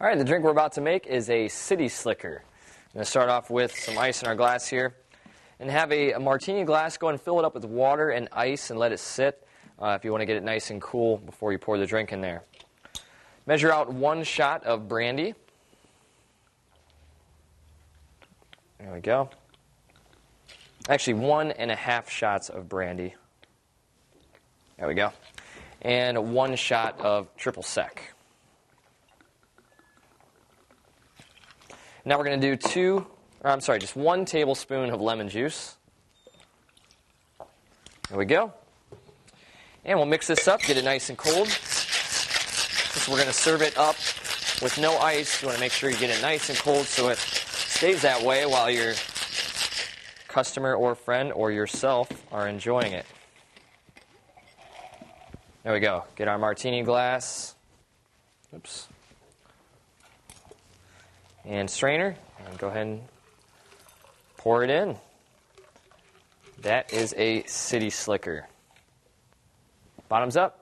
All right, the drink we're about to make is a City Slicker. I'm going to start off with some ice in our glass here. And have a martini glass, go and fill it up with water and ice and let it sit if you want to get it nice and cool before you pour the drink in there. Measure out 1 shot of brandy. There we go. Actually, 1.5 shots of brandy. There we go. And 1 shot of triple sec. Now we're going to do just 1 tablespoon of lemon juice. There we go. And we'll mix this up, get it nice and cold. Since we're going to serve it up with no ice, you want to make sure you get it nice and cold so it stays that way while your customer or friend or yourself are enjoying it. There we go. Get our martini glass. Oops. And strainer, and go ahead and pour it in. That is a City Slicker. Bottoms up.